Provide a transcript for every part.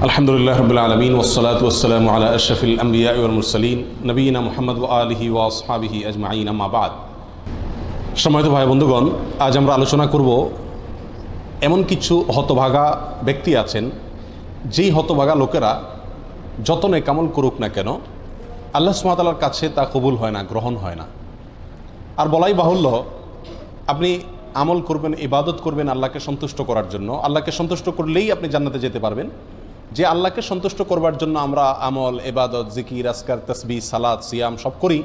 আলহামদুলিল্লাহ রাব্বিল আলামিন ওয়াসসালাতু ওয়াসসালামু আলা আশরাফিল আমবিয়া ওয়াল মুরসালিন নবিয়িনা মুহাম্মদ ওয়া আলিহি ওয়া আসহাবিহি আজমাইন আম্মা বাদ। সম্মানিত ভাই বন্ধুগণ, আজ আমরা আলোচনা করব এমন কিছু হতভাগা ব্যক্তি আছেন যেই হতভাগা লোকেরা যত নেক আমল করুক না কেন আল্লাহ সুবহানাহু ওয়া তাআলার কাছে তা কবুল হয় না, গ্রহণ হয় না। আর বলাই বাহুল্য, আপনি আমল করবেন, ইবাদত করবেন আল্লাহকে সন্তুষ্ট করার জন্য, আল্লাহকে সন্তুষ্ট করলেই আপনি জান্নাতে যেতে পারবেন। যে আল্লাহকে সন্তুষ্ট করবার জন্য আমরা আমল, ইবাদত, জিকির, আজকার, তাসবিহ, সালাত, সিয়াম সব করি,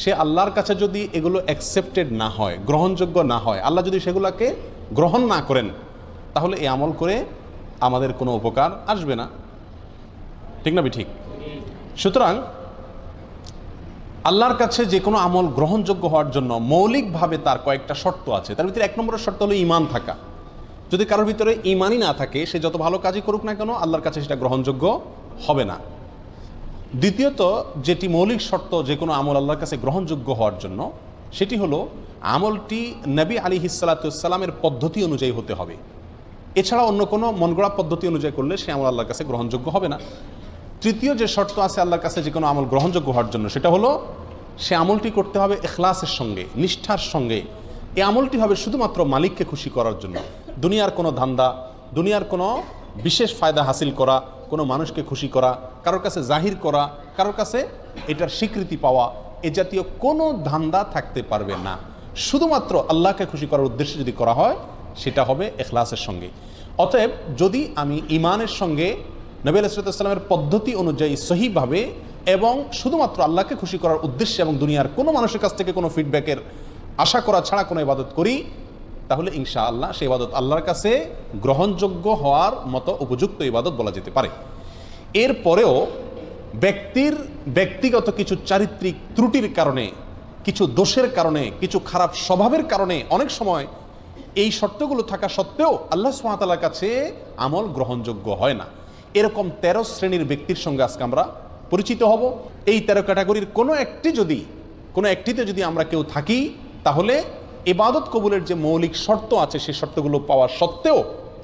সে আল্লাহর কাছে যদি এগুলো অ্যাকসেপ্টেড না হয়, গ্রহণযোগ্য না হয়, আল্লাহ যদি সেগুলোকে গ্রহণ না করেন, তাহলে এই আমল করে আমাদের কোনো উপকার আসবে না। ঠিক না ঠিক? সুতরাং আল্লাহর কাছে যে কোনো আমল গ্রহণযোগ্য হওয়ার জন্য মৌলিকভাবে তার কয়েকটা শর্ত আছে। তার ভিতরে এক নম্বরের শর্ত হলো ঈমান থাকা। যদি কারোর ভিতরে ঈমানই না থাকে, সে যত ভালো কাজই করুক না কেন আল্লাহর কাছে সেটা গ্রহণযোগ্য হবে না। দ্বিতীয়ত, যেটি মৌলিক শর্ত যে কোনো আমল আল্লাহর কাছে গ্রহণযোগ্য হওয়ার জন্য, সেটি হলো আমলটি নবী আলাইহিসসালামের পদ্ধতি অনুযায়ী হতে হবে। এছাড়া অন্য কোনো মনগড়া পদ্ধতি অনুযায়ী করলে সে আমল আল্লাহর কাছে গ্রহণযোগ্য হবে না। তৃতীয় যে শর্ত আছে আল্লাহর কাছে যে কোনো আমল গ্রহণযোগ্য হওয়ার জন্য, সেটা হলো সে আমলটি করতে হবে ইখলাসের সঙ্গে, নিষ্ঠার সঙ্গে। এই আমলটি হবে শুধুমাত্র মালিককে খুশি করার জন্য। দুনিয়ার কোনো ধান্দা, দুনিয়ার কোনো বিশেষ ফায়দা হাসিল করা, কোনো মানুষকে খুশি করা, কারোর কাছে জাহির করা, কারোর কাছে এটার স্বীকৃতি পাওয়া, এ জাতীয় কোনো ধান্দা থাকতে পারবে না। শুধুমাত্র আল্লাহকে খুশি করার উদ্দেশ্যে যদি করা হয়, সেটা হবে ইখলাসের সঙ্গে। অতএব যদি আমি ঈমানের সঙ্গে নবী আলাইহিস সালামের পদ্ধতি অনুযায়ী সহিভাবে এবং শুধুমাত্র আল্লাহকে খুশি করার উদ্দেশ্যে এবং দুনিয়ার কোনো মানুষের কাছ থেকে কোনো ফিডব্যাকের আশা করা ছাড়া কোনো ইবাদত করি, তাহলে ইনশাআল্লাহ সেই ইবাদত আল্লাহর কাছে গ্রহণযোগ্য হওয়ার মতো উপযুক্ত ইবাদত বলা যেতে পারে। এরপরেও ব্যক্তির ব্যক্তিগত কিছু চারিত্রিক ত্রুটির কারণে, কিছু দোষের কারণে, কিছু খারাপ স্বভাবের কারণে অনেক সময় এই শর্তগুলো থাকা সত্ত্বেও আল্লাহ সুবহানাহু ওয়া তাআলার কাছে আমল গ্রহণযোগ্য হয় না। এরকম 13 শ্রেণীর ব্যক্তির সঙ্গে আজকে আমরা পরিচিত হব। এই 13 ক্যাটাগরির কোনো একটিতে যদি আমরা কেউ থাকি, তাহলে ইবাদত কবুলের যে মৌলিক শর্ত আছে সেই শর্তগুলো পাওয়া সত্ত্বেও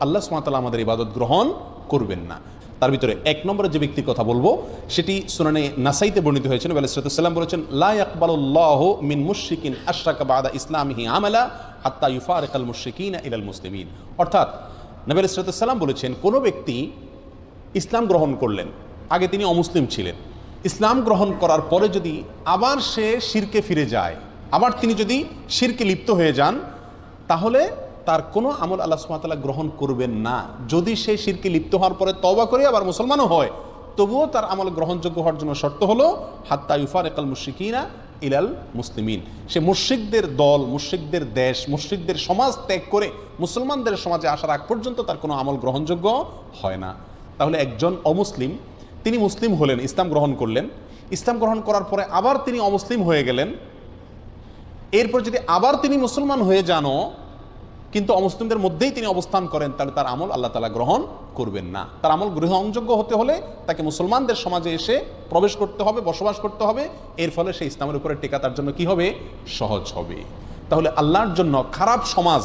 আল্লাহ সুবহানাহু ওয়া তাআলা আমাদের ইবাদত গ্রহণ করবেন না। তার ভিতরে এক নম্বরে যে ব্যক্তির কথা বলবো, সেটি সুনানে নাসাইতে বর্ণিত হয়েছে। নবী আলাইহিস সালাম বলেছেন, লা ইয়াকবালুল্লাহু মিন মুশরিকিন আশরাকা বা'দা ইসলামিহি আমালা হাত্তা ইউফারিকাল মুশরিকিনা ইলাল মুসলিমিন। অর্থাৎ নবী আলাইহিস সালাম বলেছেন, কোনো ব্যক্তি ইসলাম গ্রহণ করলেন, আগে তিনি অমুসলিম ছিলেন, ইসলাম গ্রহণ করার পরে যদি আবার সে শিরকে ফিরে যায়, আবার তিনি যদি শিরকে লিপ্ত হয়ে যান, তাহলে তার কোনো আমল আল্লাহ সুবহানাহু ওয়া তাআলা গ্রহণ করবেন না। যদি সে শিরকে লিপ্ত হওয়ার পরে তওবা করে আবার মুসলমানও হয়, তবুও তার আমল গ্রহণযোগ্য হওয়ার জন্য শর্ত হলো হাত্তা ইউফারিকাল মুশরিকিনা ইলাল মুসলিমিন। সে মুশরিকদের দল, মুশরিকদের দেশ, মুশরিকদের সমাজ ত্যাগ করে মুসলমানদের সমাজে আসার আগ পর্যন্ত তার কোনো আমল গ্রহণযোগ্য হয় না। তাহলে একজন অমুসলিম, তিনি মুসলিম হলেন, ইসলাম গ্রহণ করলেন, ইসলাম গ্রহণ করার পরে আবার তিনি অমুসলিম হয়ে গেলেন, এরপর যদি আবার তিনি মুসলমান হয়ে যানও কিন্তু অমুসলিমদের মধ্যেই তিনি অবস্থান করেন, তাহলে তার আমল আল্লাহ তাআলা গ্রহণ করবেন না। তার আমল গ্রহণযোগ্য হতে হলে তাকে মুসলমানদের সমাজে এসে প্রবেশ করতে হবে, বসবাস করতে হবে। এর ফলে সেই ইসলামের উপরে টেকা তার জন্য কি হবে? সহজ হবে। তাহলে আল্লাহর জন্য খারাপ সমাজ,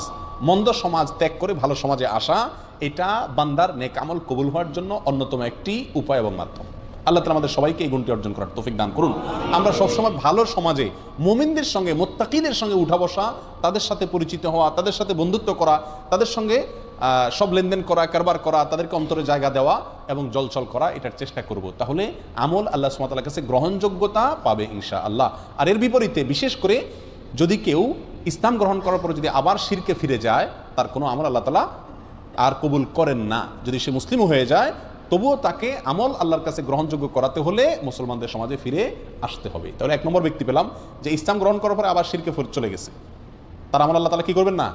মন্দ সমাজ ত্যাগ করে ভালো সমাজে আসা, এটা বান্দার নেক আমল কবুল হওয়ার জন্য অন্যতম একটি উপায় এবং মাধ্যম। আল্লাহ তাআলা আমাদের সবাইকে এই গুণটি অর্জন করার তৌফিক দান করুন। আমরা সবসময় ভালো সমাজে মুমিনদের সঙ্গে, মুত্তাকিদের সঙ্গে উঠা বসা, তাদের সাথে পরিচিত হওয়া, তাদের সাথে বন্ধুত্ব করা, তাদের সঙ্গে সব লেনদেন করা, কারবার করা, তাদেরকে অন্তরে জায়গা দেওয়া এবং জলচল করা, এটার চেষ্টা করব। তাহলে আমল আল্লাহ সুবহানাহু ওয়া তাআলার কাছে গ্রহণযোগ্যতা পাবে ইনশাআল্লাহ। আর এর বিপরীতে বিশেষ করে যদি কেউ ইসলাম গ্রহণ করার পরে যদি আবার শিরকে ফিরে যায়, তার কোনো আমল আল্লাহ তাআলা আর কবুল করেন না। যদি সে মুসলিম হয়ে যায়, তবুও তাকে আমল আল্লাহর কাছে গ্রহণযোগ্য করাতে হলে মুসলমানদের সমাজে ফিরে আসতে হবে। তাহলে এক নম্বর ব্যক্তি পেলাম যে ইসলাম গ্রহণ করার পরে আবার শিরকে চলে গেছে, তার আমল আল্লাহ তাআলা কি করবেন না?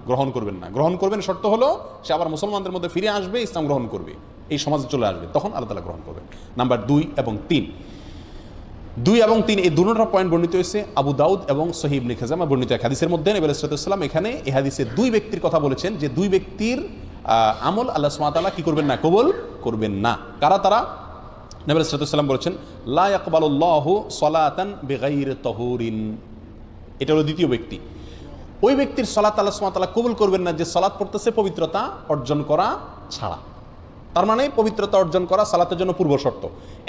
গ্রহণ করবেন না। গ্রহণ করবেন শর্ত হলো সে আবার মুসলমানদের মধ্যে ফিরে আসবে, ইসলাম গ্রহণ করবে, এই সমাজে চলে আসবে, তখন আল্লাহ তাআলা গ্রহণ করবেন। নাম্বার 2 এবং 3 এই দুটো পয়েন্ট বর্ণিত হয়েছে আবু দাউদ এবং সহিহ ইবনে খাজামা বর্ণিত এক হাদিসের মধ্যে। নবী আলাইহিস সালাম এখানে এই হাদিসে 2 ব্যক্তির কথা বলেছেন, যে 2 ব্যক্তির আমল আল্লাহ সুবহানাহু ওয়া তাআলা কি করবেন না? কবুল করবেন না। কারা তারা? নবী আলাইহিস সালাম বলেছেন, লা ইয়াকবালুল্লাহু সালাতান বিগাইরি তাহুরিন। এটা হলো দ্বিতীয় ব্যক্তি। ওই ব্যক্তির সালাত আল্লাহ সুবহানাহু ওয়া তাআলা কবুল করবেন না যে সালাত পড়তেছে পবিত্রতা অর্জন করা ছাড়া। তার মানে পবিত্রতা অর্জন করা সালাতের জন্য পূর্ব শর্ত।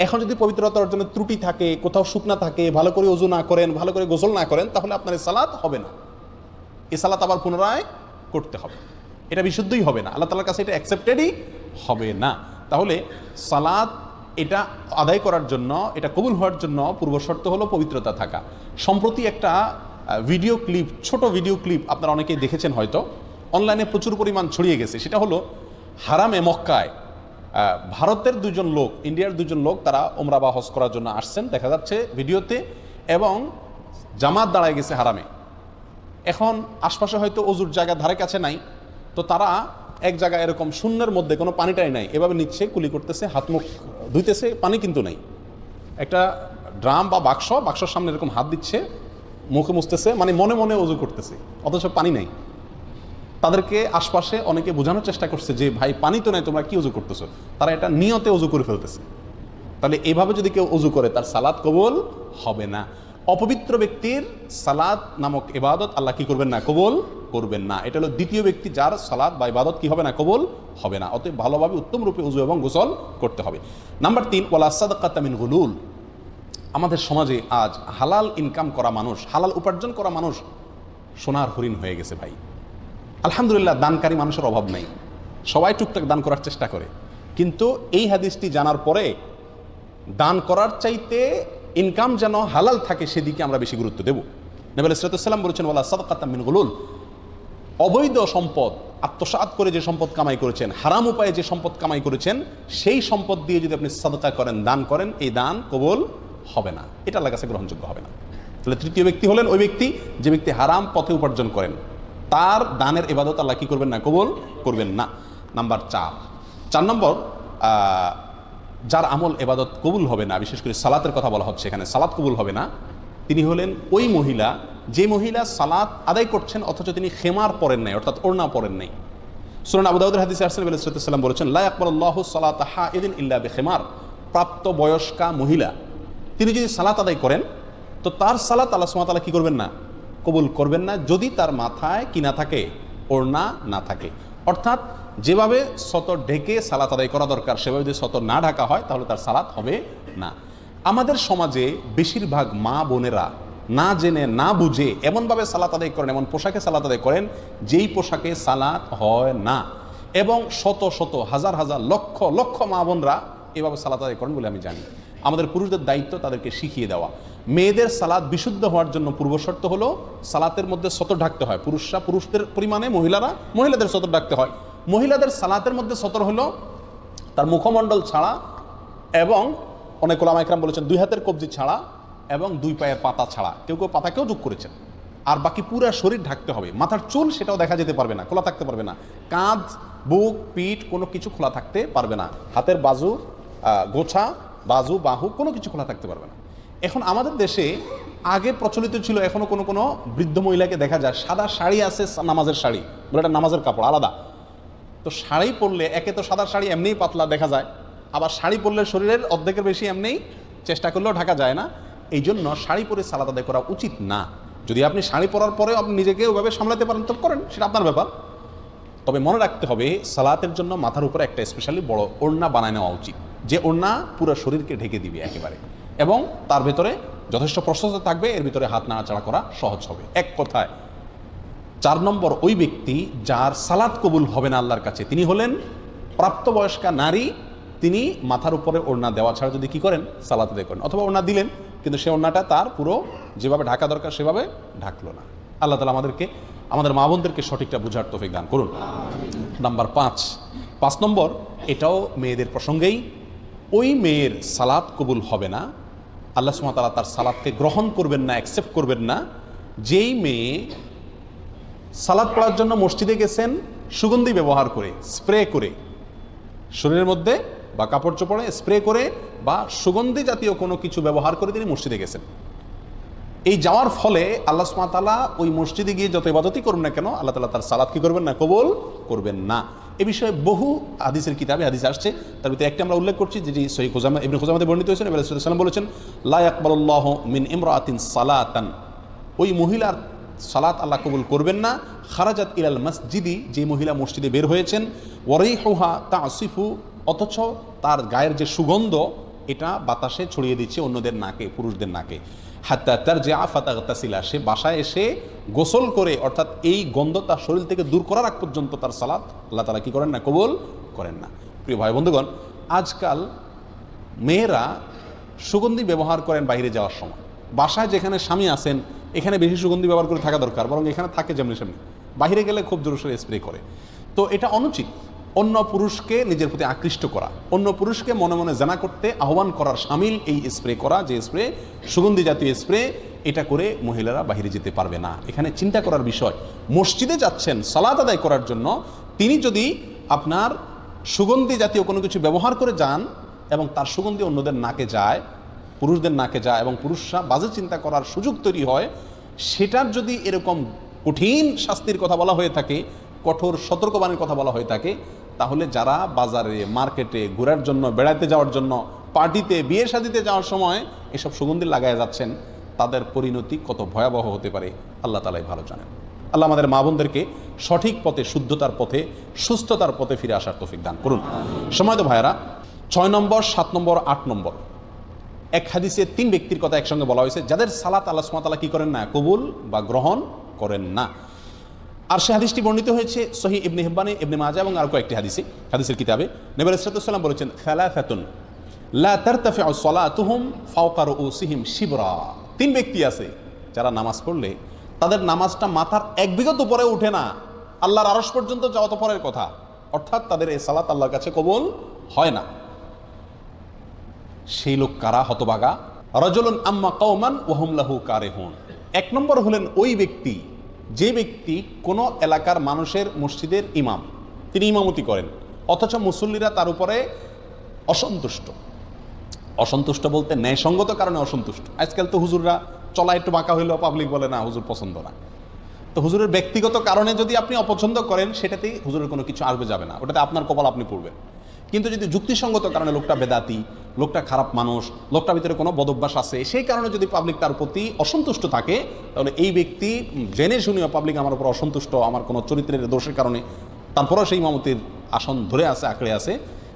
এখন যদি পবিত্রতা অর্জনের ত্রুটি থাকে, কোথাও শুকনা থাকে, ভালো করে ওযু না করেন, ভালো করে গোসল না করেন, তাহলে আপনার এই সালাত হবে না। এই সালাত আবার পুনরায় করতে হবে, এটা বিশুদ্ধই হবে না, আল্লাহ তাআলার কাছে এটা অ্যাকসেপ্টেডই হবে না। তাহলে সালাত এটা আদায় করার জন্য, এটা কবুল হওয়ার জন্য পূর্ব শর্ত হলো পবিত্রতা থাকা। সম্প্রতি একটা ভিডিও ক্লিপ, ছোট ভিডিও ক্লিপ আপনারা অনেকেই দেখেছেন হয়তো, অনলাইনে প্রচুর পরিমাণ ছড়িয়ে গেছে। সেটা হলো হারামে মক্কায় ভারতের দুজন লোক, ইন্ডিয়ার দুজন লোক, তারা ওমরা বা হজ করার জন্য আসছেন দেখা যাচ্ছে ভিডিওতে, এবং জামাত দাঁড়ায় গেছে হারামে। এখন আশপাশে হয়তো অজুর জায়গা ধারে কাছে নাই, তো তারা এক জায়গায় এরকম শূন্যের মধ্যে কোনো পানিটাই নাই, এভাবে নিচ্ছে, কুলি করতেছে, হাত মুখ ধুইতেছে, পানি কিন্তু নাই। একটা ড্রাম বা বাক্সর সামনে এরকম হাত দিচ্ছে, মুখে মুছতেছে, মানে মনে মনে অজু করতেছে, অথচ পানি নাই। তাদেরকে আশপাশে অনেকে বোঝানোর চেষ্টা করছে যে ভাই পানি তো নাই, তোমরা কি অজু করতেছো। তারা এটা নিয়তে অজু করে ফেলতেছে। তাহলে এইভাবে যদি কেউ অজু করে তার সালাত কবুল হবে না। অপবিত্র ব্যক্তির সালাত নামক ইবাদত আল্লাহ কি করবেন না, কবুল করবেন না। এটা হলো দ্বিতীয় ব্যক্তি যার সালাত বা ইবাদত কি হবে না, কবুল হবে না। অতএব ভালোভাবে উত্তম রূপে উযু এবং গোসল করতে হবে। নাম্বার 3, ওয়ালা সাদাকাতা মিন গুলুল। আমাদের সমাজে আজ হালাল ইনকাম করা মানুষ, হালাল উপার্জন করা মানুষ সোনার হরিণ হয়ে গেছে ভাই। আলহামদুলিল্লাহ, দানকারী মানুষের অভাব নেই, সবাই টুকটাক দান করার চেষ্টা করে। কিন্তু এই হাদিসটি জানার পরে দান করার চাইতে ইনকাম যেন হালাল থাকে সেদিকে আমরা বেশি গুরুত্ব দেব। নবী আলাইহিস সালাম বলেছেন, ওয়ালা সাদাকাতা মিন গুলুল। অবৈধ সম্পদ আত্মসাৎ করে যে সম্পদ কামাই করেছেন, হারাম উপায়ে যে সম্পদ কামাই করেছেন, সেই সম্পদ দিয়ে যদি আপনি সাদকা করেন, দান করেন, এই দান কবুল হবে না, এটা আল্লাহর কাছে গ্রহণযোগ্য হবে না। তাহলে তৃতীয় ব্যক্তি হলেন ওই ব্যক্তি যে ব্যক্তি হারাম পথে উপার্জন করেন, তার দানের ইবাদত আল্লাহ কি করবেন না, কবুল করবেন না। নাম্বার 4 নম্বর, যার আমল ইবাদত কবুল হবে না, বিশেষ করে সালাতের কথা বলা হচ্ছে এখানে, সালাত কবুল হবে না, তিনি হলেন ওই মহিলা যে মহিলা সালাত আদায় করছেন অথচ তিনি খেমার পরেন নাই, অর্থাৎ ওড়না পরেন নাই। সুনান আবু দাউদের হাদিসে আসছে, নবী সাল্লাল্লাহু আলাইহি ওয়াসাল্লাম বলেছেন, লা ইয়াকবালুল্লাহু সালাতা হাইদিন ইল্লা বিখিমার। প্রাপ্ত বয়স্কা মহিলা তিনি যদি সালাত আদায় করেন তো তার সালাত আল্লাহ সুবহানাহু ওয়া তাআলা কি করবেন না, কবুল করবেন না, যদি তার মাথায় কি না থাকে, ওড়না না থাকে। অর্থাৎ যেভাবে সতর ঢেকে সালাত আদায় করা দরকার সেভাবে যদি সতর না ঢাকা হয় তাহলে তার সালাত হবে না। আমাদের সমাজে বেশিরভাগ মা বোনেরা না জেনে না বুঝে এমনভাবে সালাত আদায় করেন, এমন পোশাকে সালাত আদায় করেন যেই পোশাকে সালাত হয় না, এবং শত শত হাজার হাজার লক্ষ লক্ষ মা বোনরা এভাবে সালাত আদায় করেন বলে আমি জানি। আমাদের পুরুষদের দায়িত্ব তাদেরকে শিখিয়ে দেওয়া। মেয়েদের সালাত বিশুদ্ধ হওয়ার জন্য পূর্ব শর্ত হলো সালাতের মধ্যে সতর ঢাকতে হয়, পুরুষরা পুরুষদের পরিমাণে, মহিলারা মহিলাদের সতর ঢাকতে হয়। মহিলাদের সালাতের মধ্যে সতর হলো তার মুখমণ্ডল ছাড়া, এবং অনেক ওলামা ইকরাম বলেছেন 2 হাতের কবজি ছাড়া এবং 2 পায়ের পাতা ছাড়া, কেউ কেউ পাতাকেও যোগ করেছেন। আর বাকি পুরা শরীর ঢাকতে হবে। মাথার চুল সেটাও দেখা যেতে পারবে না, খোলা থাকতে পারবে না। কাঁধ, বুক, পিঠ কোনো কিছু খোলা থাকতে পারবে না। হাতের বাজু, গোছা, বাজু, বাহু কোনো কিছু খোলা থাকতে পারবে না। এখন আমাদের দেশে আগে প্রচলিত ছিল, এখনও কোনো কোনো বৃদ্ধ মহিলাকে দেখা যায় সাদা শাড়ি আছে, নামাজের শাড়ি বলে, এটা নামাজের কাপড় আলাদা। তো শাড়ি পরলে একে তো সাদা শাড়ি এমনিই পাতলা দেখা যায়, আবার শাড়ি পরলে শরীরের অর্ধেকের বেশি এমনিই চেষ্টা করলেও ঢাকা যায় না। এই জন্য শাড়ি পরে সালাত আদায় করা উচিত না। যদি আপনি শাড়ি পরার পরে আপনি নিজেকে ওইভাবে সামলাতে পারেন তো করেন, সেটা আপনার ব্যাপার। তবে মনে রাখতে হবে সালাতের জন্য মাথার উপরে একটা স্পেশালি বড় ওড়না বানায় নেওয়া উচিত, যে ওড়না পুরো শরীরকে ঢেকে দিবে একেবারে, এবং তার ভেতরে যথেষ্ট প্রশস্ত থাকবে, এর ভিতরে হাত নাড়াচাড়া করা সহজ হবে। এক কথায় 4 নম্বর, ওই ব্যক্তি যার সালাত কবুল হবে না আল্লাহর কাছে, তিনি হলেন প্রাপ্তবয়স্কা নারী। তিনি মাথার উপরে ওড়না দেওয়া ছাড়া যদি কি করেন, সালাত আদায় করেন, অথবা ওড়না দিলেন কিন্তু সে ওড়নাটা তার পুরো যেভাবে ঢাকা দরকার সেভাবে ঢাকলো না। আল্লাহ তাআলা আমাদেরকে, আমাদের মা বোনদেরকে সঠিকটা বুঝার তৌফিক দান করুন। নাম্বার 5 নম্বর, এটাও মেয়েদের প্রসঙ্গেই, ওই মেয়ের সালাত কবুল হবে না, আল্লাহ সুবহানাহু ওয়া তাআলা তার সালাতকে গ্রহণ করবেন না, অ্যাকসেপ্ট করবেন না, যেই মেয়ে সালাত পড়ার জন্য মসজিদে গেছেন সুগন্ধি ব্যবহার করে, স্প্রে করে শরীরের মধ্যে বা কাপড় চোপড়ে স্প্রে করে বা সুগন্ধি জাতীয় কোনো কিছু ব্যবহার করে তিনি মসজিদে গেছেন। এই যাওয়ার ফলে আল্লাহ সুবহানাহু ওয়া তাআলা ওই মসজিদে গিয়ে যত ইবাদতই করুন না কেন, আল্লাহ তাআলা তার সালাত কি করবেন না, কবুল করবেন না। এ বিষয়ে বহু হাদিসের কিতাবে হাদিস আসছে, তার ভিতরে একটা আমরা উল্লেখ করছি যেটি সহিহ খুজাইমা, ইবনে খুজাইমাতে বর্ণিত হয়েছে। নবী সাল্লাল্লাহু আলাইহি ওয়াসাল্লাম বলেছেন, লা ইয়াকবালুল্লাহু মিন ইমরাতিন সালাতান, ওই মহিলার সালাত আল্লাহ কবুল করবেন না, খারাজাত ইলাল মসজিদি, যে মহিলা মসজিদে বের হয়েছেন, ওয়ারিহুহা তাসিফু অথচ তার গায়ের যে সুগন্ধ এটা বাতাসে ছড়িয়ে দিচ্ছে অন্যদের নাকে, পুরুষদের নাকে। হাত্তা তারজিআ ফাতাগতাসিলা, সে বাসায় এসে গোসল করে, অর্থাৎ এই গন্ধ তার শরীর থেকে দূর করার আগ পর্যন্ত তার সালাত আল্লাহ তাআলা কি করেন না, কবুল করেন না। প্রিয় ভাই বন্ধুগণ, আজকাল মেয়েরা সুগন্ধি ব্যবহার করেন বাইরে যাওয়ার সময়। বাসায় যেখানে স্বামী আছেন এখানে বেশি সুগন্ধি ব্যবহার করে থাকা দরকার, বরং এখানে থাকে যেমনি সেমনি, বাইরে গেলে খুব জোরসোরে স্প্রে করে। তো এটা অনুচিত। অন্য পুরুষকে নিজের প্রতি আকৃষ্ট করা, অন্য পুরুষকে মনে মনে জানা করতে আহ্বান করার শামিল এই স্প্রে করা, যে স্প্রে সুগন্ধি জাতীয় স্প্রে, এটা করে মহিলারা বাইরে যেতে পারবে না। এখানে চিন্তা করার বিষয়, মসজিদে যাচ্ছেন সালাত আদায় করার জন্য, তিনি যদি আপনার সুগন্ধি জাতীয় কোনো কিছু ব্যবহার করে যান এবং তার সুগন্ধি অন্যদের নাকে যায়, পুরুষদের নাকে যায়, এবং পুরুষরা বাজে চিন্তা করার সুযোগ তৈরি হয়, সেটার যদি এরকম কঠিন শাস্তির কথা বলা হয়ে থাকে, কঠোর সতর্কবাণীর কথা বলা হয়ে থাকে, তাহলে যারা বাজারে, মার্কেটে ঘোরার জন্য, বেড়াতে যাওয়ার জন্য, পার্টিতে, বিয়ে শাদিতে যাওয়ার সময় এসব সুগন্ধি লাগায় যাচ্ছেন, তাদের পরিণতি কত ভয়াবহ হতে পারে আল্লাহ তাআলাই ভালো জানেন। আল্লাহ আমাদের মা বোনদেরকে সঠিক পথে, শুদ্ধতার পথে, সুস্থতার পথে ফিরে আসার তৌফিক দান করুন। সময়ত ভাইয়েরা, 6 নম্বর, 7 নম্বর, 8 নম্বর এক হাদিসে 3 ব্যক্তির কথা একসঙ্গে বলা হয়েছে যাদের সালাত আল্লাহ সুবহানাহু ওয়া তাআলা কি করেন না, কবুল বা গ্রহণ করেন না। আর সে হাদিসটি বর্ণিত হয়েছে সহিহ ইবনে হিব্বানে, ইবনে মাজাহ এবং আর কয়েকটি হাদিসের কিতাবে। নবী আলাইহিস সালাম বলেছেন, সালাসাতুন লা তারতাফিউ সালাতুহুম ফাওকা রুউসিহিম শিবরা। 3 ব্যক্তি আছে যারা নামাজ পড়লে তাদের নামাজটা মাথার 1 বিঘত উপরে উঠে না, আল্লাহর আরশ পর্যন্ত যাওয়া তো পরের কথা, অর্থাৎ তাদের এই সালাত আল্লাহর কাছে কবুল হয় না। সেই লোক কারা? হতভাগা। রাজুলুন আম্মা কওমান ওয়া হুম লাহু কারিহুন। 1 নম্বর হলেন ওই ব্যক্তি, যে ব্যক্তি কোনো এলাকার মানুষের মসজিদের ইমাম, তিনি ইমামতি করেন, অথচ মুসল্লিরা তার উপরে অসন্তুষ্ট। অসন্তুষ্ট বলতে ন্যায়সঙ্গত কারণে অসন্তুষ্ট। আজকাল তো হুজুররা চলা একটু বাঁকা হইলেও পাবলিক বলে না হুজুর পছন্দ না। তো হুজুরের ব্যক্তিগত কারণে যদি আপনি অপছন্দ করেন, সেটাতেই হুজুরের কোনো কিছু আসবে যাবে না, ওটাতে আপনার কপাল আপনি পড়বেন। কিন্তু যদি যুক্তিসঙ্গত কারণে লোকটা বেদাতি, লোকটা খারাপ মানুষ, লোকটার ভিতরে কোনো বদভ্যাস আছে, সেই কারণে যদি পাবলিক তার প্রতি অসন্তুষ্ট থাকে, তাহলে এই ব্যক্তি জেনে শুনেও পাবলিক আমার উপর অসন্তুষ্ট, আমার কোনো চরিত্রের দোষের কারণে, তারপরেও সেই ইমামতির আসন ধরে আছে, আঁকড়ে আছে,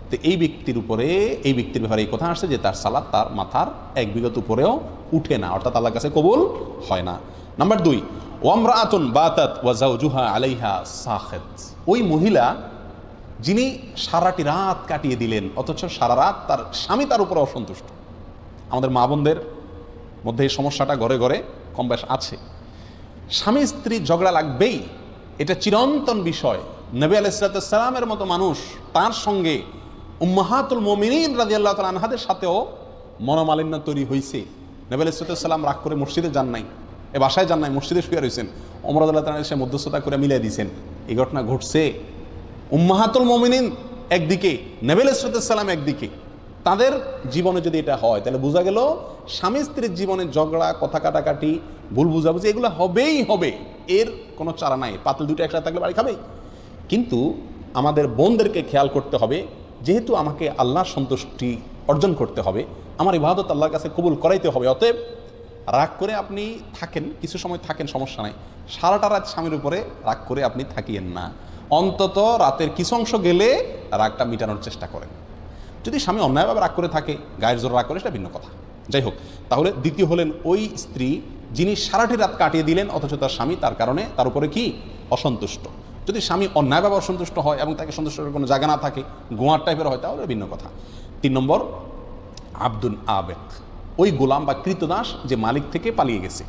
তো এই ব্যক্তির উপরে, এই ব্যক্তির ব্যাপারে এই কথা আসছে যে তার সালাত তার মাথার 1 বিঘত উপরেও উঠে না, অর্থাৎ আল্লাহর কাছে কবুল হয় না। নাম্বার 2, ওয়ামরাআতুন বাতাত ওয়া যাওজুহা আলাইহা সাখিত। ওই মহিলা যিনি সারাটি রাত কাটিয়ে দিলেন, অথচ সারা রাত তার স্বামী তার উপরে অসন্তুষ্ট। আমাদের মা বোনদের মধ্যে এই সমস্যাটা ঘরে ঘরে কম বেশ আছে। স্বামী স্ত্রী ঝগড়া লাগবেই, এটা চিরন্তন বিষয়। নবী আলাইহিস সালামের মতো মানুষ, তার সঙ্গে উম্মাহাতুল মুমিনিন রাদিয়াল্লাহু তাআলা আনহাদের সাথেও মনোমালিন্য তৈরি হয়েছে। নবী আলাইহিস সালাম রাগ করে মসজিদে যান নাই, এ বাসায় যান নাই, মসজিদে শুয়ে রয়েছেন। ওমর রাদিয়াল্লাহু তাআলা এসে মধ্যস্থতা করে মিলিয়ে দিয়েছেন। এই ঘটনা ঘটছে। উম্মাহাতুল মুমিনিন একদিকে, নবী আলাইহিস সালাম একদিকে, তাদের জীবনে যদি এটা হয় তাহলে বোঝা গেল স্বামী স্ত্রীর জীবনে ঝগড়া, কথা কাটাকাটি, ভুল বুঝাবুঝি এগুলো হবেই হবে, এর কোনো চারা নাই। পাতিল দুটো একসাথে থাকলে বাড়ি খাবেই। কিন্তু আমাদের বোনদেরকে খেয়াল করতে হবে, যেহেতু আমাকে আল্লাহর সন্তুষ্টি অর্জন করতে হবে, আমার ইবাদত আল্লাহর কাছে কবুল করাইতে হবে, অতএব রাগ করে আপনি থাকেন, কিছু সময় থাকেন, সমস্যা নাই। সারাটা রাত স্বামীর উপরে রাগ করে আপনি থাকিয়েন না, অন্তত রাতের কিছু অংশ গেলে রাগটা মিটানোর চেষ্টা করেন। যদি স্বামী অন্যায়ভাবে রাগ করে থাকে, গায়ের জোর রাগ করে, সেটা ভিন্ন কথা। যাই হোক, তাহলে দ্বিতীয় হলেন ওই স্ত্রী যিনি সারাটি রাত কাটিয়ে দিলেন, অথচ তার স্বামী তার কারণে তার উপরে কি অসন্তুষ্ট। যদি স্বামী অন্যায়ভাবে অসন্তুষ্ট হয় এবং তাকে সন্তুষ্ট করার কোনো জায়গা না থাকে, গোয়ার টাইপের হয়, তাহলে ভিন্ন কথা। 3 নম্বর, আব্দুন আবেক, ওই গোলাম বা কৃতদাস যে মালিক থেকে পালিয়ে গেছে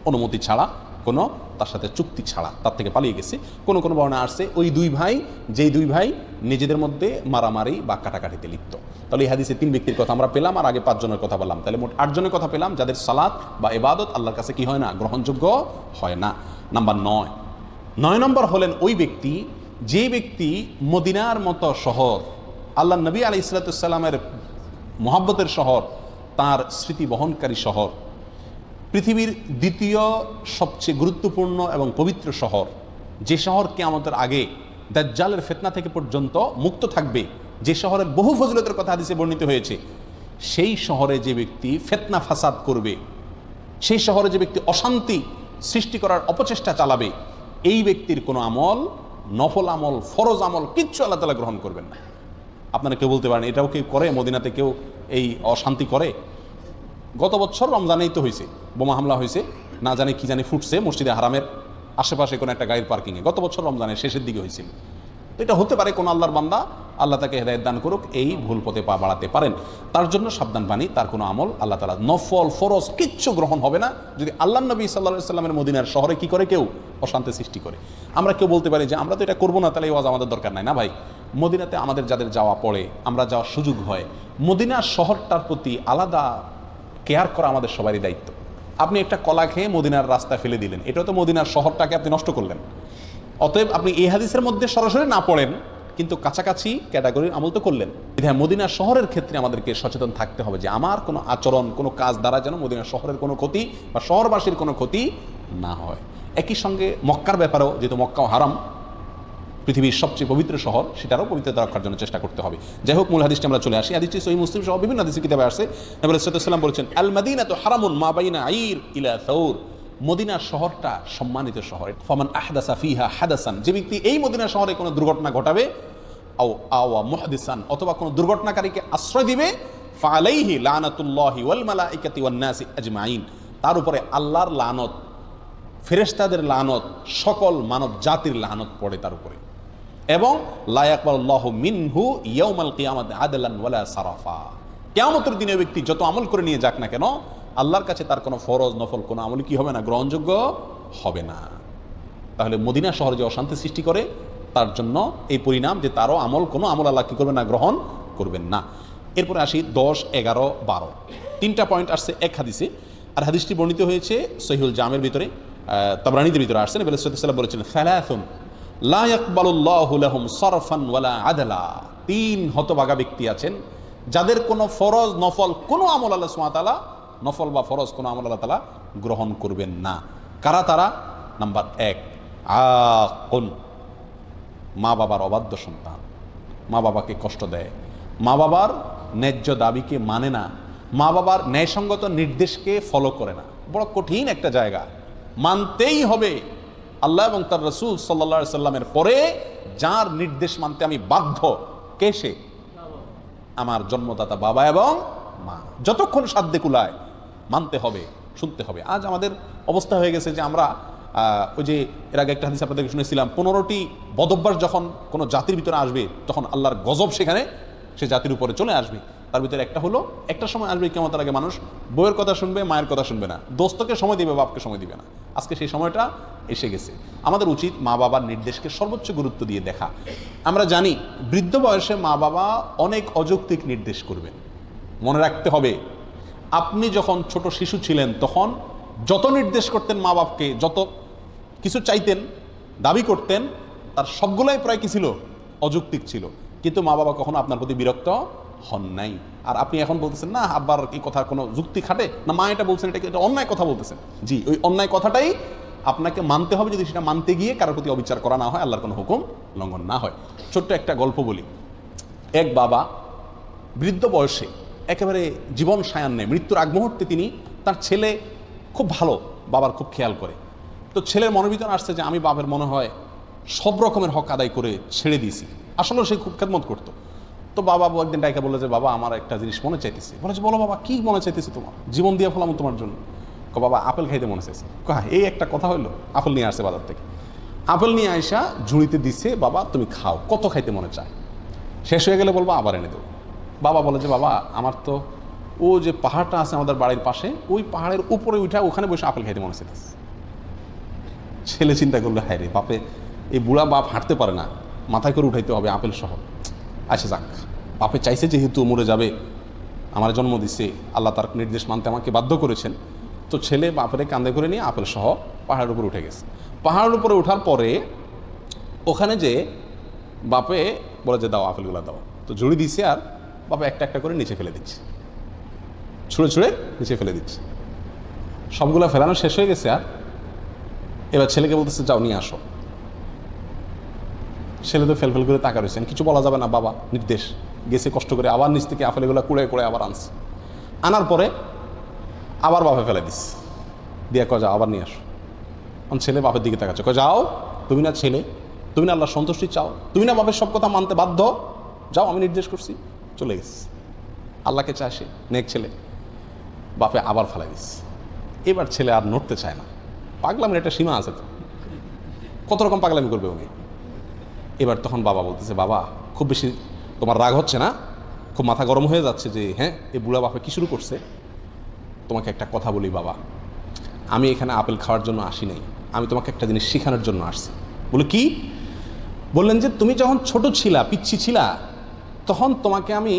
অনুমতি ছাড়া, কোনো তার সাথে চুক্তি ছাড়া তার থেকে পালিয়ে গেছে। কোনো কোনো বর্ণনা আসছে ওই 2 ভাই, যেই 2 ভাই নিজেদের মধ্যে মারামারি বা কাটাকাটিতে লিপ্ত। তাহলে এই হাদিসে 3 ব্যক্তির কথা আমরা পেলাম, আর আগে 5 জনের কথা বললাম, তাহলে মোট 8 জনের কথা পেলাম যাদের সালাত বা ইবাদত আল্লাহর কাছে কি হয় না, গ্রহণযোগ্য হয় না। নাম্বার 9 নম্বর হলেন ওই ব্যক্তি, যে ব্যক্তি মদিনার মতো শহর, আল্লাহ নবী আলাইহিস সালামের মহব্বতের শহর, তার স্মৃতি বহনকারী শহর, পৃথিবীর 2য় সবচেয়ে গুরুত্বপূর্ণ এবং পবিত্র শহর, যে শহর কিয়ামতের আগে দাজ্জালের ফিতনা থেকে পর্যন্ত মুক্ত থাকবে, যে শহরের বহু ফজিলতের কথা হাদিসে বর্ণিত হয়েছে, সেই শহরে যে ব্যক্তি ফিতনা ফাসাদ করবে, সেই শহরে যে ব্যক্তি অশান্তি সৃষ্টি করার অপচেষ্টা চালাবে, এই ব্যক্তির কোনো আমল, নফল আমল, ফরজ আমল কিচ্ছু আল্লাহ তাআলা গ্রহণ করবেন না। আপনারা কেউ বলতে পারেন এটাও কেউ করে, মদিনাতে কেউ এই অশান্তি করে? গত বছর রমজানেই তো হয়েছে, বোমা হামলা হয়েছে, না জানি কি জানি ফুটছে মসজিদে হারামের আশেপাশে কোনো একটা গাড়ির পার্কিংয়ে, গত বছর রমজানের শেষের দিকে হয়েছিল। তো এটা হতে পারে কোনো আল্লাহর বান্দা, আল্লাহ তাকে হেদায়েত দান করুক, এই ভুল পথে পা বাড়াতে পারেন। তার জন্য সাবধান বাণী, তার কোনো আমল আল্লাহ তাআলা নফল ফরজ কিচ্ছু গ্রহণ হবে না যদি আল্লাহ নবী সাল্লাল্লাহু আলাইহি সাল্লামের মদিনার শহরে কি করে কেউ অশান্তি সৃষ্টি করে। আমরা কেউ বলতে পারি যে আমরা তো এটা করবো না, তাহলে এই ওয়াজ আমাদের দরকার নাই। না ভাই, মদিনাতে আমাদের যাদের যাওয়া পড়ে, আমরা যাওয়ার সুযোগ হয়, মদিনার শহরটার প্রতি আলাদা কেয়ার করা আমাদের সবারই দায়িত্ব। আপনি একটা কলা খেয়ে মদিনার রাস্তায় ফেলে দিলেন, এটা তো মদিনার শহরটাকে আপনি নষ্ট করলেন। অতএব আপনি এই হাদিসের মধ্যে সরাসরি না পড়েন, কিন্তু কাছাকাছি ক্যাটাগরির আমল তো করলেন। হ্যাঁ, মদিনা শহরের ক্ষেত্রে আমাদেরকে সচেতন থাকতে হবে যে আমার কোনো আচরণ, কোনো কাজ দ্বারা যেন মদিনা শহরের কোনো ক্ষতি বা শহরবাসীর কোনো ক্ষতি না হয়। একই সঙ্গে মক্কার ব্যাপারেও, যেহেতু মক্কা হারাম, পৃথিবীর সবচেয়ে পবিত্র শহর, সেটারও পবিত্রতা রক্ষার জন্য চেষ্টা করতে হবে। যাই হোক, মূল হাদিসটি আমরা চলে আসি। হাদিসটি সহিহ মুসলিম সহ বিভিন্ন হাদিসের কিতাবে আসছে। নবী সাল্লাল্লাহু আলাইহি ওয়াসাল্লাম বলেছেন, আল মাদিনাতু হারামুন মা বাইনা আইর ইলা সাউর। মদিনা শহরটা সম্মানিত শহর। ফামান আহদাসা ফিহা হাদাসান, যে ব্যক্তি এই মদিনা শহরে কোনো দুর্ঘটনা ঘটাবে, আও মুহদিসান, অথবা কোনো দুর্ঘটনাকারীকে আশ্রয় দিবে, ফাআলাইহি লানাতুল্লাহি ওয়াল মালাইকাতি ওয়ান নাসি আজমাইন, তার উপরে আল্লাহর লানত, ফেরেশতাদের লানত, সকল মানব জাতির লানত পড়ে তার উপরে। এবং লা ইয়াকবালুল্লাহু মিনহু ইয়াউমাল কিয়ামাতি আদলান ওয়ালা সারাফা, কিয়ামতের দিনে ব্যক্তি যত আমল করে নিয়ে যাক না কেন, আল্লাহর কাছে তার কোনো ফরজ নফল কোনো আমল কি হবে না, গ্রহণযোগ্য হবে না। তাহলে মদিনা শহরে যে অশান্তি সৃষ্টি করে, তার জন্য এই পরিণাম যে তারও আমল, কোনো আমল আল্লাহ কি করবেন না, গ্রহণ করবেন না। এরপরে আসি 10, 11, 12, তিনটা পয়েন্ট আসছে এক হাদিসে। আর হাদিসটি বর্ণিত হয়েছে সহিহুল জামের ভিতরে, তাবরানীদের ভিতরে আসছে। নবী সাল্লাল্লাহু আলাইহি ওয়াসাল্লাম বলেছেন, সালাসুন লা ইয়াকবালুল্লাহু লাহুম সারফান ওয়ালা আদলা। তিন হতভাগা ব্যক্তি আছেন যাদের কোনো ফরজ নফল কোনো আমল আল্লাহ সুবহানাহু ওয়া তাআলা, নফল বা ফরজ কোনো আমল আল্লাহ তাআলা গ্রহণ করবেন না। কারা তারা? নাম্বার 1, আকুন, মা বাবার অবাধ্য সন্তান, মা বাবাকে কষ্ট দেয়, মা বাবার ন্যায্য দাবিকে মানে না, মা বাবার ন্যায়সঙ্গত নির্দেশকে ফলো করে না। বড় কঠিন একটা জায়গা, মানতেই হবে। আল্লাহ এবং তার রাসূল সাল্লাল্লাহু আলাইহি সাল্লামের পরে যার নির্দেশ মানতে আমি বাধ্য, কে সে? আমার জন্মদাতা বাবা এবং মা। যতক্ষণ সাধ্যে কুলায় মানতে হবে, শুনতে হবে। আজ আমাদের অবস্থা হয়ে গেছে যে আমরা ওই যে এর আগে একটা হাদিস আপনাদেরকে শুনেছিলাম, 15টি বদভ্যাস যখন কোনো জাতির ভিতরে আসবে, তখন আল্লাহর গজব সেখানে সে জাতির উপরে চলে আসবে। তার ভিতরে একটা হলো, একটা সময় আসবে কিয়ামতের আগে মানুষ বউয়ের কথা শুনবে, মায়ের কথা শুনবে না, দোস্তকে সময় দিবে, বাপকে সময় দিবে না। আজকে সেই সময়টা এসে গেছে। আমাদের উচিত মা বাবার নির্দেশকে সর্বোচ্চ গুরুত্ব দিয়ে দেখা। আমরা জানি বৃদ্ধ বয়সে মা বাবা অনেক অযৌক্তিক নির্দেশ করবেন। মনে রাখতে হবে, আপনি যখন ছোট শিশু ছিলেন তখন যত নির্দেশ করতেন মা বাপকে, যত কিছু চাইতেন, দাবি করতেন, তার সবগুলাই প্রায় কি ছিল? অযৌক্তিক ছিল। কিন্তু মা বাবা কখনো আপনার প্রতি বিরক্ত হন নাই। আর আপনি এখন বলতেছেন না আব্বার এই কথার কোনো যুক্তি খাটে না, মা এটা বলছেন, এটা অন্যায় কথা বলতেছেন। জি, ওই অন্যায় কথাটাই আপনাকে মানতে হবে, যদি সেটা মানতে গিয়ে কারোর প্রতি অবিচার করা না হয়, আল্লাহর কোনো হুকুম লঙ্ঘন না হয়। ছোট্ট একটা গল্প বলি। এক বাবা বৃদ্ধ বয়সে একেবারে জীবন সায়ান্নে, মৃত্যুর আগ মুহূর্তে তিনি, তার ছেলে খুব ভালো, বাবার খুব খেয়াল করে। তো ছেলের মনের ভিতরে আসছে যে আমি বাবার মনে হয় সব রকমের হক আদায় করে ছেড়ে দিয়েছি। আসলে সে খুব খেদমত করতো। তো বাবা একদিন ডাইকা বললো যে বাবা আমার একটা জিনিস মনে চাইতেছে। বলেছে বলো বাবা, কি মনে চাইতেছে তোমার? জীবন দিয়ে ফেলাম তোমার জন্য। বাবা আপেল খাইতে মনে চাইছে। এই একটা কথা হইলো? আপেল নিয়ে আসছে বাজার থেকে, আপেল নিয়ে আইসা ঝুড়িতে দিচ্ছে, বাবা তুমি খাও, কত খাইতে মনে চায়। শেষ হয়ে গেলে বলবো আবার এনে দেবো। বাবা বলে যে বাবা আমার তো ও যে পাহাড়টা আছে আমাদের বাড়ির পাশে, ওই পাহাড়ের উপরে উঠা ওখানে বসে আপেল খাইতে মনে চাইতেছে। ছেলে চিন্তা করলো, হায় রে বাপে, এই বুড়া বাপ হাঁটতে পারে না, মাথায় করে উঠাইতে হবে আপেল সহ। আচ্ছা যাক, বাপে চাইছে যেহেতু মরে যাবে, আমার জন্ম দিচ্ছে, আল্লাহ তার নির্দেশ মানতে আমাকে বাধ্য করেছেন। তো ছেলে বাপের কাঁধে করে নিয়ে আপেল সহ পাহাড়ের উপরে উঠে গেছে। পাহাড়ের উপরে ওঠার পরে ওখানে যে বাপে বলে যে দাও আপেলগুলো দাও, তো ঝুড়ি দিচ্ছে, আর বাপে একটা একটা করে নিচে ফেলে দিচ্ছে, ছুঁড়ে ছুঁড়ে নিচে ফেলে দিচ্ছে। সবগুলো ফেলানো শেষ হয়ে গেছে। আর এবার ছেলেকে বলতেছে যাও নিয়ে আসো। ছেলে তো ফেল করে তাকা রয়েছেন, কিছু বলা যাবে না, বাবা নির্দেশ। গেছে কষ্ট করে, আবার নিচ থেকে আপেলগুলো কুড়ে কুড়ে আবার আনছে। আনার পরে আবার বাপে ফেলে দিস, দিয়া কয় যাও আবার নিয়ে আসো। ছেলে বাপের দিকে তাকাচ্ছে, কয় যাও, তুমি না ছেলে, তুমি না আল্লাহর সন্তুষ্টি চাও, তুমি না বাপের সব কথা মানতে বাধ্য, যাও আমি নির্দেশ করছি, চলে গেছে। আল্লাহকে চায় সে, নেক ছেলে, বাপে আবার ফেলাই দিচ্ছে। এবার ছেলে আর নড়তে চায় না। পাগলামের একটা সীমা আছে তো, কত রকম পাগলামি করবে উনি। এবার তখন বাবা বলতেছে, বাবা খুব বেশি তোমার রাগ হচ্ছে না? খুব মাথা গরম হয়ে যাচ্ছে যে হ্যাঁ এই বুড়া বাপে কী শুরু করছে? তোমাকে একটা কথা বলি বাবা, আমি এখানে আপেল খাওয়ার জন্য আসি নাই, আমি তোমাকে একটা জিনিস শেখানোর জন্য আসছি। বলে কি? বললেন যে তুমি যখন ছোট ছিলা, পিচ্ছি ছিলা, তখন তোমাকে আমি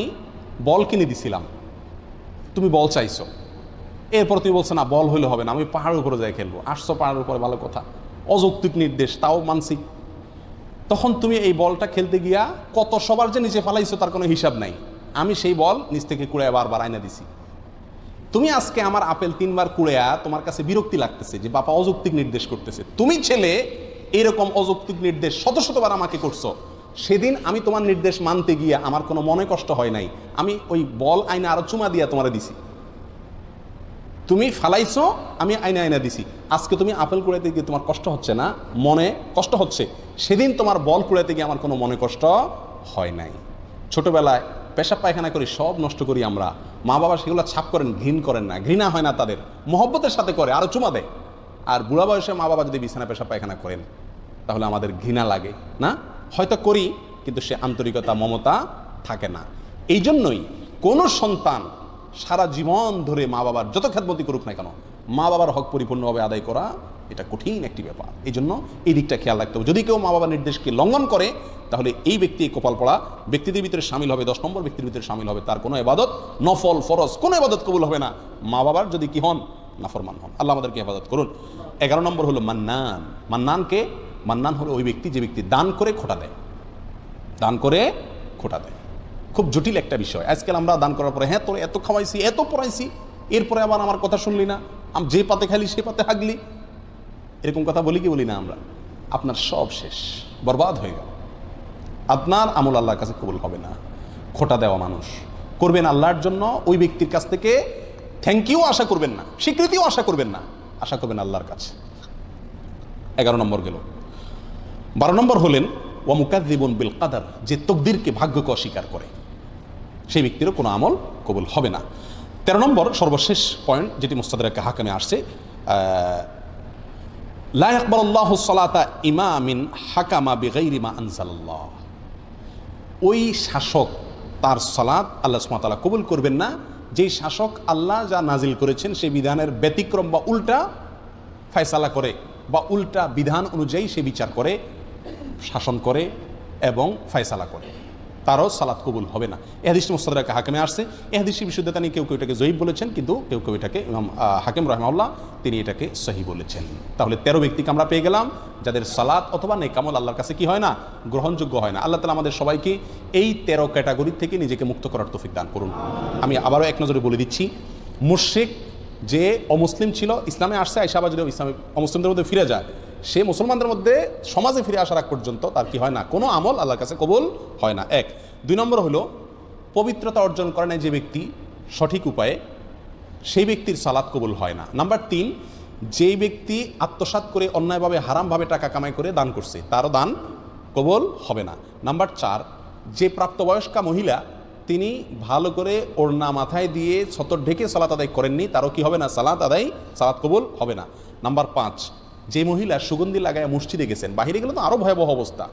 বল কিনে দিছিলাম, তুমি বল চাইছো, এরপর তুমি বলছো না বল হইলে হবে না, আমি পাহাড়ের উপরে যাই খেলবো। আসছো পাহাড়ের উপরে, ভালো কথা, অযৌক্তিক নির্দেশ, তাও মানসিক। তখন তুমি এই বলটা খেলতে গিয়া কত সবার যে নিচে ফালাইছো তার কোনো হিসাব নাই। আমি সেই বল নিচ থেকে কুড়ায় বারবার আয়না দিছি। তুমি আজকে আমার আপেল 3 বার কুড়ায়া তোমার কাছে বিরক্তি লাগতেছে যে বাবা অযৌক্তিক নির্দেশ করতেছে। তুমি ছেলে এরকম অযৌক্তিক নির্দেশ শত শতবার আমাকে করছো, সেদিন আমি তোমার নির্দেশ মানতে গিয়ে আমার কোনো মনে কষ্ট হয় নাই, আমি ওই বল আয়না আরো চুমা দিয়া তোমারে দিছি। তুমি ফালাইছো, আমি আয়না আয়না দিছি। আজকে তুমি আপেল কুড়াইতে গিয়ে তোমার কষ্ট হচ্ছে না, মনে কষ্ট হচ্ছে, সেদিন তোমার বল কুড়াইতে গিয়ে আমার কোনো মনে কষ্ট হয় নাই। ছোটবেলায় পেশাব পায়খানা করি, সব নষ্ট করি আমরা, মা বাবা সেগুলো ছাপ করেন, ঘৃণ করেন না, ঘৃণা হয় না তাদের, মহব্বতের সাথে করে, আরো চুমা দেয়। আর বুড়া বয়সে মা বাবা যদি বিছানা পেশাব পায়খানা করেন তাহলে আমাদের ঘৃণা লাগে না? হয়তো করি, কিন্তু সে আন্তরিকতা, মমতা থাকে না। এই জন্যই কোনো সন্তান সারা জীবন ধরে মা বাবার যত খেদমতি করুক না কেন, মা বাবার হক পরিপূর্ণভাবে আদায় করা এটা কঠিন একটি ব্যাপার। এই জন্য এই দিকটা খেয়াল রাখতে হবে। যদি কেউ মা বাবার নির্দেশকে লঙ্ঘন করে তাহলে এই ব্যক্তি কপাল পড়া ব্যক্তিদের ভিতরে সামিল হবে, 10 নম্বর ব্যক্তির ভিতরে সামিল হবে। তার কোনো ইবাদত, নফল ফরজ কোনো ইবাদত কবুল হবে না মা বাবার যদি কি হন, নাফরমান হন। আল্লাহ আমাদেরকে হেফাজত করুন। 11 নম্বর হলো মান্নান। মান্নানকে, মান্নান হলো ওই ব্যক্তি যে ব্যক্তি দান করে খোটা দেয়। দান করে খোটা দেয় খুব জটিল একটা বিষয়। আজকাল আমরা দান করার পরে হ্যাঁ তোর এত খাওয়াইছি, এত পড়াইছি, এরপরে আবার আমার কথা শুনলি না, যে পাতে খাইলি সে পাতে হাগলি, এরকম কথা বলি কি বলি না আমরা? আপনার সব শেষ, বরবাদ হয়ে গেল। আপনার আমল আল্লাহর কাছে কবুল হবে না। খোটা দেওয়া মানুষ করবেন আল্লাহর জন্য, ওই ব্যক্তির কাছ থেকে থ্যাংক ইউ আশা করবেন না, স্বীকৃতিও আশা করবেন না, আশা করবেন আল্লাহর কাছে। 11 নম্বর গেল। 12 নম্বর হলেন ওয়া মুকাযযিবুন বিল কাদার, যে তকদিরকে, ভাগ্যকে অস্বীকার করে, সেই ব্যক্তিরও কোনো আমল কবুল হবে না। 13 নম্বর সর্বশেষ পয়েন্ট, যেটি মুস্তাদরাক হাকিমে আসছে, লা ইয়াকবালুল্লাহু সালাতা ইমামিন হাকামা বিগাইরি মা আনজালাল্লাহ। ওই শাসক তার সালাত আল্লাহ সুবহানাহু ওয়া তাআলা কবুল করবেন না যেই শাসক আল্লাহ যা নাজিল করেছেন সেই বিধানের ব্যতিক্রম বা উল্টা ফয়সালা করে, বা উল্টা বিধান অনুযায়ী সে বিচার করে, শাসন করে এবং ফয়সালা করে, তারও সালাত কবুল হবে না। এই হাদিসটি মুস্তাদরাক হাকিমে আসছে। এই হাদিসটির বিশুদ্ধতা নিয়ে কেউ কেউ এটাকে জয়ীফ বলেছেন, কিন্তু কেউ কেউ এটাকে ইমাম হাকিম রাহিমাহুল্লাহ তিনি এটাকে সহি বলেছেন। তাহলে 13 ব্যক্তিকে আমরা পেয়ে গেলাম যাদের সালাত অথবা নেক আমল আল্লাহর কাছে কি হয় না, গ্রহণযোগ্য হয় না। আল্লাহ তাআলা আমাদের সবাইকে এই 13 ক্যাটাগরি থেকে নিজেকে মুক্ত করার তৌফিক দান করুন। আমি আবারও এক নজরে বলে দিচ্ছি, মুশরিক যে অমুসলিম ছিল, ইসলামে আসছে, আইসা আবার যদি ইসলামে অমুসলিমদের মধ্যে ফিরে যায়, সে মুসলমানদের মধ্যে সমাজে ফিরে আসার আগ পর্যন্ত তার কি হয় না, কোনো আমল আল্লাহর কাছে কবুল হয় না। 1। 2 নম্বর হলো পবিত্রতা অর্জন করে না যে ব্যক্তি সঠিক উপায়ে, সেই ব্যক্তির সালাত কবুল হয় না। নাম্বার 3, যেই ব্যক্তি আত্মসাৎ করে অন্যায়ভাবে হারামভাবে টাকা কামাই করে দান করছে, তারও দান কবুল হবে না। নাম্বার 4, যে প্রাপ্তবয়স্কা মহিলা তিনি ভালো করে ওড়না মাথায় দিয়ে ছতর ঢেকে সালাত আদায় করেননি, তারও কি হবে না, সালাত কবুল হবে না। নাম্বার 5, যে মহিলা সুগন্ধি লাগায় মসজিদে গেছেন, বাহিরে গেলে তো আরও ভয়াবহ অবস্থা,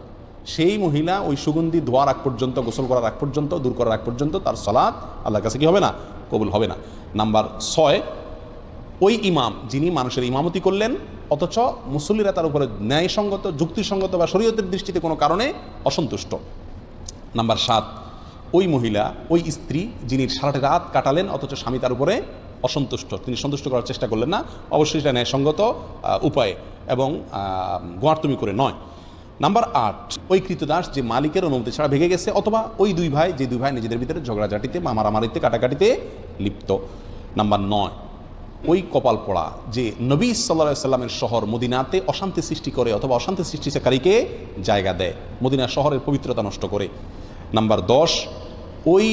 সেই মহিলা ওই সুগন্ধি ধোয়ার আগ পর্যন্ত, গোসল করার আগ পর্যন্ত, দূর করার আগ পর্যন্ত তার সালাত আল্লাহর কাছে কি হবে না, কবুল হবে না। নাম্বার 6, ওই ইমাম যিনি মানুষের ইমামতি করলেন অথচ মুসল্লিরা তার উপরে ন্যায়সঙ্গত, যুক্তিসঙ্গত বা শরীয়তের দৃষ্টিতে কোনো কারণে অসন্তুষ্ট। নাম্বার 7, ওই মহিলা, ওই স্ত্রী যিনি সারাটা রাত কাটালেন অথচ স্বামী তার উপরে অসন্তুষ্ট, তিনি সন্তুষ্ট করার চেষ্টা করলেন না, অবশ্যই সেটা ন্যায়সঙ্গত উপায়ে এবং গোয়ার্তুমি করে নয়। নাম্বার 8, ওই কৃতদাস যে মালিকের অনুমতি ছাড়া ভেঙে গেছে, অথবা ওই দুই ভাই যে দুই ভাই নিজেদের ভিতরে ঝগড়াঝাটিতে, মারামারিতে, কাটাকাটিতে লিপ্ত। নাম্বার 9, ওই কপাল পড়া যে নবী সাল্লাল্লাহু আলাইহি সাল্লামের শহর মদিনাতে অশান্তি সৃষ্টি করে অথবা অশান্তি সৃষ্টিকারীকে জায়গা দেয়, মদিনা শহরের পবিত্রতা নষ্ট করে। নাম্বার 10, ওই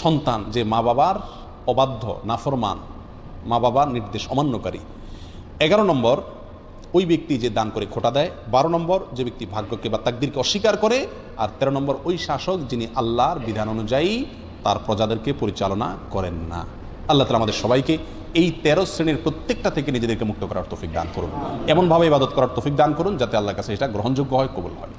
সন্তান যে মা বাবার অবাধ্য, নাফরমান, মা বাবার নির্দেশ অমান্যকারী। 11 নম্বর, ওই ব্যক্তি যে দান করে খোটা দেয়। 12 নম্বর, যে ব্যক্তি ভাগ্যকে বা তাকদীরকে অস্বীকার করে আর 13 নম্বর ওই শাসক যিনি আল্লাহর বিধান অনুযায়ী তার প্রজাদেরকে পরিচালনা করেন না। আল্লাহ তাআলা আমাদের সবাইকে এই 13 শ্রেণীর প্রত্যেকটা থেকে নিজেদেরকে মুক্ত করার তৌফিক দান করুন, এমনভাবে ইবাদত করার তৌফিক দান করুন যাতে আল্লাহর কাছে এটা গ্রহণযোগ্য হয়, কবুল হয়।